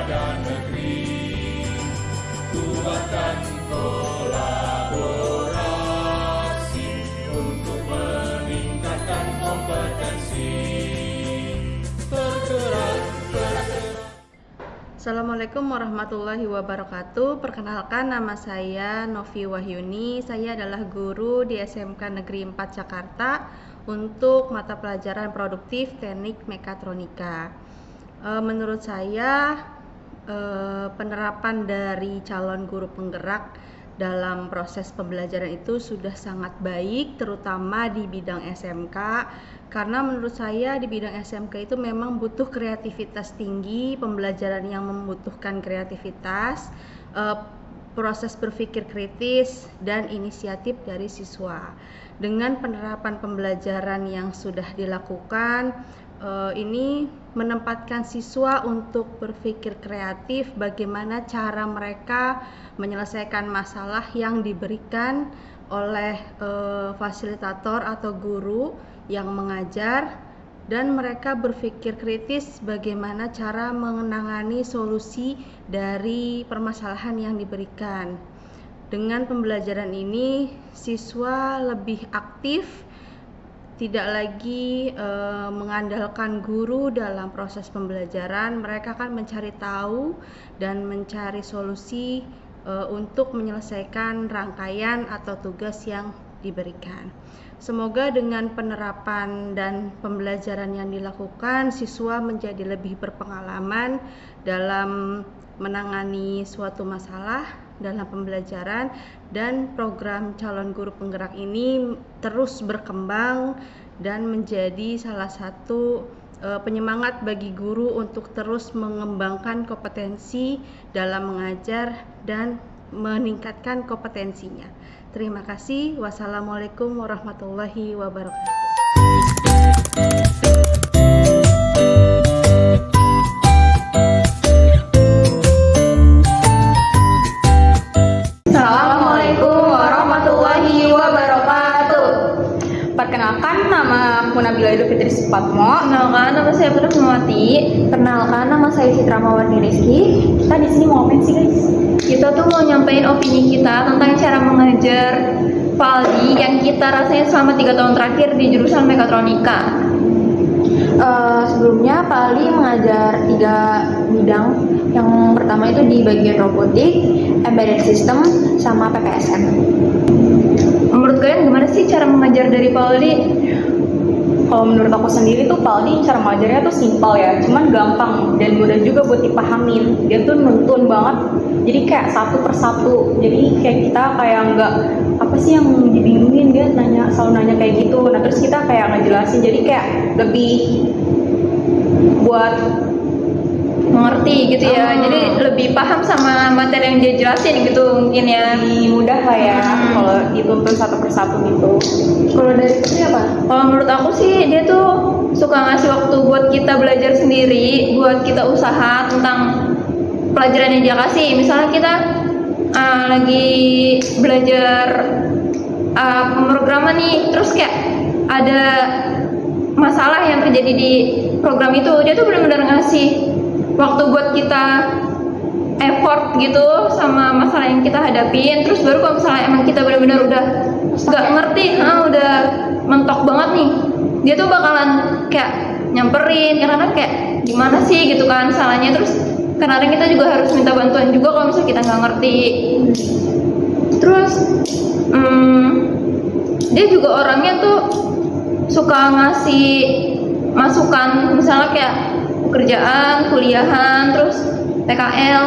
dan negeri, kuatkan kolaborasi untuk meningkatkan kompetensi. Bergerak. Assalamualaikum warahmatullahi wabarakatuh. Perkenalkan, nama saya Novi Wahyuni. Saya adalah guru di SMK Negeri 4 Jakarta untuk mata pelajaran produktif teknik mekatronika. Menurut saya penerapan dari calon guru penggerak dalam proses pembelajaran itu sudah sangat baik, terutama di bidang SMK, karena menurut saya di bidang SMK itu memang butuh kreativitas tinggi, pembelajaran yang membutuhkan kreativitas, proses berpikir kritis, dan inisiatif dari siswa. Dengan penerapan pembelajaran yang sudah dilakukan, ini menempatkan siswa untuk berpikir kreatif bagaimana cara mereka menyelesaikan masalah yang diberikan oleh fasilitator atau guru yang mengajar, dan mereka berpikir kritis bagaimana cara menangani solusi dari permasalahan yang diberikan. Dengan pembelajaran ini, siswa lebih aktif, tidak lagi mengandalkan guru dalam proses pembelajaran. Mereka akan mencari tahu dan mencari solusi untuk menyelesaikan rangkaian atau tugas yang diberikan. Semoga dengan penerapan dan pembelajaran yang dilakukan, siswa menjadi lebih berpengalaman dalam menangani suatu masalah dalam pembelajaran, dan program calon guru penggerak ini terus berkembang dan menjadi salah satu penyemangat bagi guru untuk terus mengembangkan kompetensi dalam mengajar dan meningkatkan kompetensinya. Terima kasih. Wassalamualaikum warahmatullahi wabarakatuh. Perkenalkan, nama aku Nabila Edu Fitri Supatmo. Perkenalkan, nama saya Putri Sumawati. Perkenalkan, nama saya Citra Mawani Rizky. Kita di sini mau ngapain sih, guys? Kita tuh mau nyampein opini kita tentang cara mengajar Valdi yang kita rasain selama 3 tahun terakhir di jurusan mekatronika. Sebelumnya Pak Ali mengajar 3 bidang. Yang pertama itu di bagian robotik, embedded system, sama PPSM. Menurut kalian gimana sih cara mengajar dari Pak Aldi? Kalau menurut aku sendiri tuh Pak Aldi cara mengajarnya tuh simpel ya, cuman gampang dan mudah juga buat dipahamin. Dia tuh nuntun banget, jadi kayak satu persatu. Jadi kayak kita kayak nggak apa sih yang dibingungin, dia selalu nanya kayak gitu. Nah terus kita kayak ngejelasin, jadi kayak lebih buat Mengerti gitu ya, jadi lebih paham sama materi yang dia jelasin gitu mungkin ya. lebih mudah lah ya kalau dituntun satu persatu gitu. Kalau dari itu apa? Kalau menurut aku sih dia tuh suka ngasih waktu buat kita belajar sendiri, buat kita usaha tentang pelajaran yang dia kasih. Misalnya kita lagi belajar pemrograman nih, terus kayak ada masalah yang terjadi di program itu, dia tuh benar-benar ngasih waktu buat kita effort gitu sama masalah yang kita hadapin. Terus baru kalau misalnya emang kita benar-benar udah nggak ngerti, udah mentok banget nih, dia tuh bakalan kayak nyamperin, karena kayak gimana sih gitu kan salahnya. Terus kadang kita juga harus minta bantuan juga kalau misalnya kita nggak ngerti. Terus dia juga orangnya tuh suka ngasih masukan, misalnya kayak pekerjaan, kuliahan, terus PKL.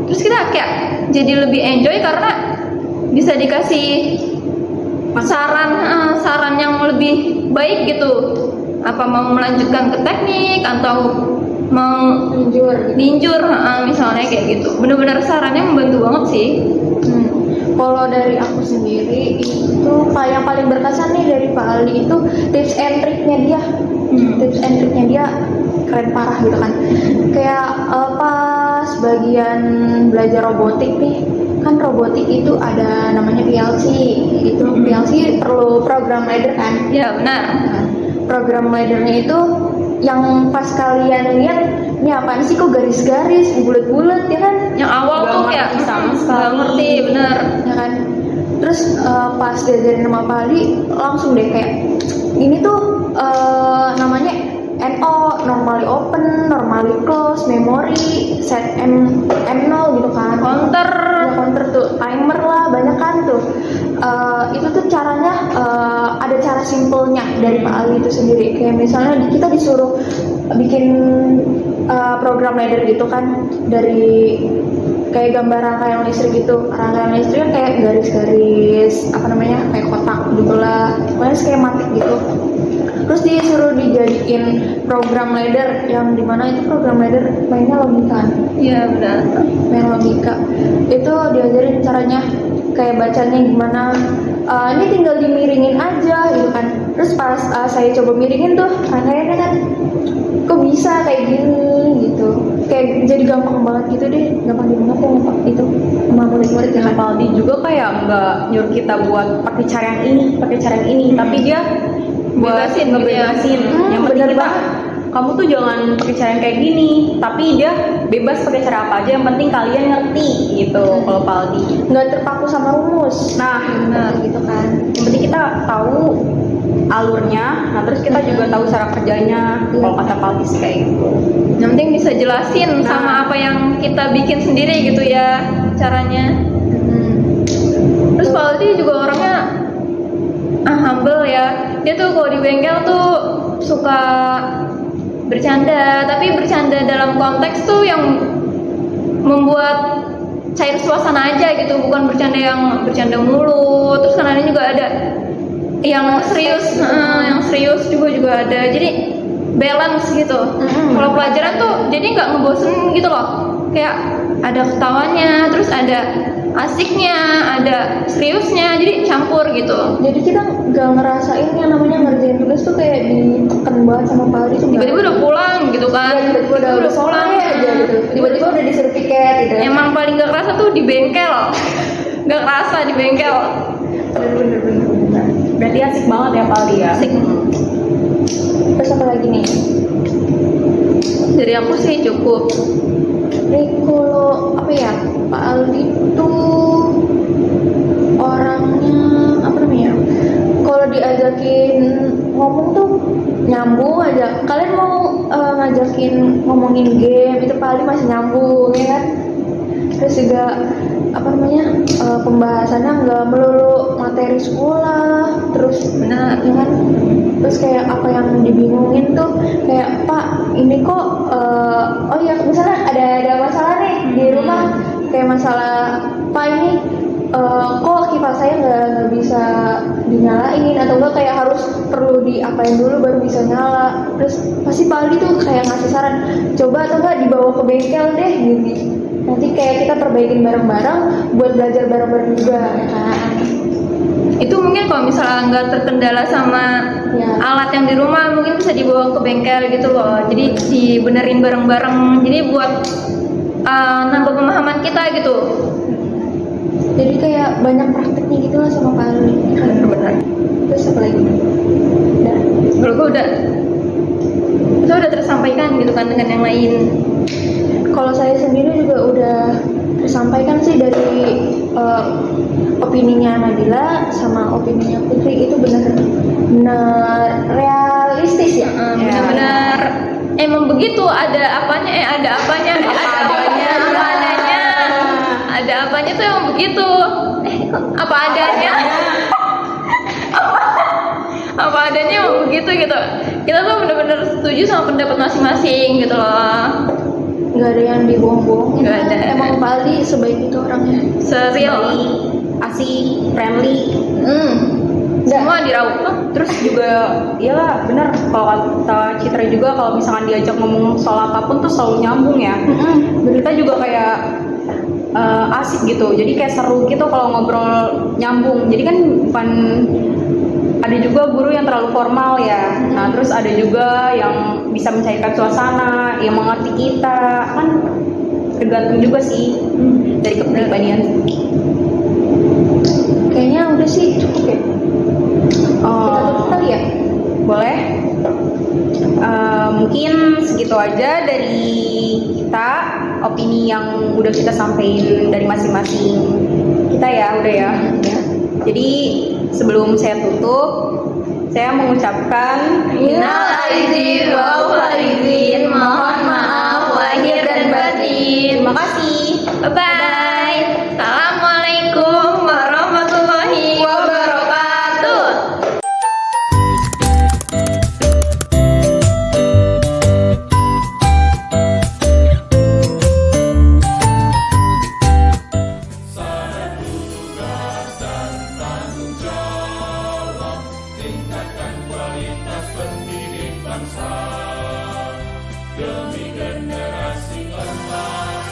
Terus kita kayak jadi lebih enjoy karena bisa dikasih saran yang lebih baik gitu. Apa mau melanjutkan ke teknik atau mau linjur misalnya kayak gitu. Benar-benar sarannya membantu banget sih. Kalau dari aku sendiri itu yang paling berkesan nih dari Pak Ali itu tips and triknya dia. Tips and triknya dia keren parah gitu kan. Kayak pas bagian belajar robotik nih, kan robotik itu ada namanya PLC. Itu PLC perlu program ladder kan? Ya benar. Program laddernya itu yang pas kalian lihat ini apaan sih kok garis-garis bulat-bulat ya kan? Yang awal Nggak tuh ngerti kayak sama nggak sekali. ngerti bener. Ya kan? Terus pas diajarin sama Pak Aldi langsung deh kayak ini tuh namanya NO, normally open, normally close, memory, set M0 gitu kan. Counter. Ya, counter tuh, timer lah, banyak kan tuh. Itu tuh caranya ada cara simpelnya dari Pak Ali itu sendiri. Kayak misalnya kita disuruh bikin program ladder gitu kan, dari kayak gambar rangkaian listrik gitu. Rangkaian listrik kan kayak garis-garis apa namanya, kayak kotak gitu lah, pokoknya skematik gitu. Terus disuruh dijadiin program ladder yang dimana itu program ladder mainnya logika. Iya benar. Main logika itu diajarin caranya kayak bacanya gimana. Ini tinggal dimiringin aja gitu kan. Terus pas saya coba miringin tuh rangkaiannya kan kok bisa kayak gini gitu, kayak jadi gampang banget gitu deh, gampang banget ya Pak itu sama murid-murid ya kan. Pak Aldi juga kayak nggak nyuruh kita buat pakai cara yang ini, tapi dia buat Bebasin, ngebebasin. Yang penting bener kita, banget. kamu tuh jangan pakai cara yang kayak gini, tapi dia bebas pakai cara apa aja, yang penting kalian ngerti gitu. Kalau Pak Aldi, Nggak terpaku sama rumus. nah Benar gitu kan. yang penting kita tahu alurnya, nah terus kita juga tahu cara kerjanya. Kalau kata Pak Aldi sih kayak gitu. Yang penting bisa jelasin sama apa yang kita bikin sendiri gitu ya caranya. Terus Pak Aldi juga orangnya humble ya. Dia tuh kalau di bengkel tuh suka bercanda, tapi bercanda dalam konteks tuh yang membuat cair suasana aja gitu, bukan bercanda yang bercanda mulu. Terus kan ada juga ada yang serius, yang serius juga ada. Jadi balance gitu. Kalau pelajaran tuh jadi nggak ngebosen gitu loh. Kayak ada ketawanya, terus ada asiknya, ada seriusnya, jadi campur gitu. Jadi kita nggak ngerasain yang namanya ngerjain tugas tuh kayak ditekan banget sama Pak Aldi tuh. Tiba-tiba udah pulang gitu kan. Ya, tiba-tiba udah pulang aja gitu. Tiba-tiba udah disuruh piket gitu. Emang paling gak kerasa tuh di bengkel. Gak kerasa di bengkel. Bener. Berarti asik banget ya Pak Aldi ya. Asik. Terus apa lagi nih? Dari aku sih cukup. Kalau apa ya, Pak Aldi tuh orangnya apa namanya? Kalau diajakin ngomong tuh nyambung aja. Kalian mau ngajakin ngomongin game itu Pak Aldi masih nyambung ya kan? Terus juga apa namanya, pembahasannya nggak melulu materi sekolah, terus Benar. ya kan? Terus kayak apa yang dibingungin tuh kayak Pak ini kok oh ya misalnya ada masalah nih di rumah, kayak masalah Pak ini kok kipas saya nggak bisa dinyalain, atau enggak kayak harus perlu diapain dulu baru bisa nyala. Terus pasti Pak Aldi tuh kayak ngasih saran, coba atau enggak dibawa ke bengkel deh gitu, nanti kayak kita perbaikin bareng-bareng buat belajar bareng-bareng juga ya kan. Itu mungkin kalau misalnya nggak terkendala sama Ya. alat yang di rumah, mungkin bisa dibawa ke bengkel gitu loh. Jadi dibenerin bareng-bareng. Jadi buat nambah pemahaman kita gitu. Jadi kayak banyak prakteknya gitu lah sama Pak Aldi. Bener-bener. Terus apa lagi? Udah. Kalau gue udah tersampaikan gitu kan dengan yang lain. Kalau saya sendiri juga udah tersampaikan sih dari opininya Nabila sama opininya Putri, itu benar realistis ya. Benar-benar emang begitu, ada apanya ada apanya tuh emang begitu. Kok apa adanya apa adanya emang begitu gitu. Kita tuh benar-benar setuju sama pendapat masing-masing gitu loh. Nggak ada yang dibohong-bohongin. Nggak ada. Emang Pak Aldi sebaik itu orangnya. Serial. Asik, friendly. Semua diraup. Terus juga iyalah bener kalau kata Citra juga, kalau misalkan diajak ngomong soal apapun tuh selalu nyambung ya. Kita juga kayak asik gitu, jadi kayak seru gitu kalau ngobrol nyambung. Jadi kan bukan, ada juga guru yang terlalu formal ya. Nah terus ada juga yang bisa mencairkan suasana, yang mengerti kita, kan tergantung juga sih dari kepribadian. Kayaknya udah sih cukup ya. Kita tutup kali ya. Boleh. Mungkin segitu aja dari kita, opini yang udah kita sampaikan dari masing-masing kita ya, udah ya. Jadi sebelum saya tutup, saya mengucapkan Minal aidin wal faizin, mohon maaf lahir dan batin. terima kasih. Bye bye. Assalamualaikum warahmatullahi wabarakatuh. Tingkatkan kualitas pendidik bangsa demi generasi emas.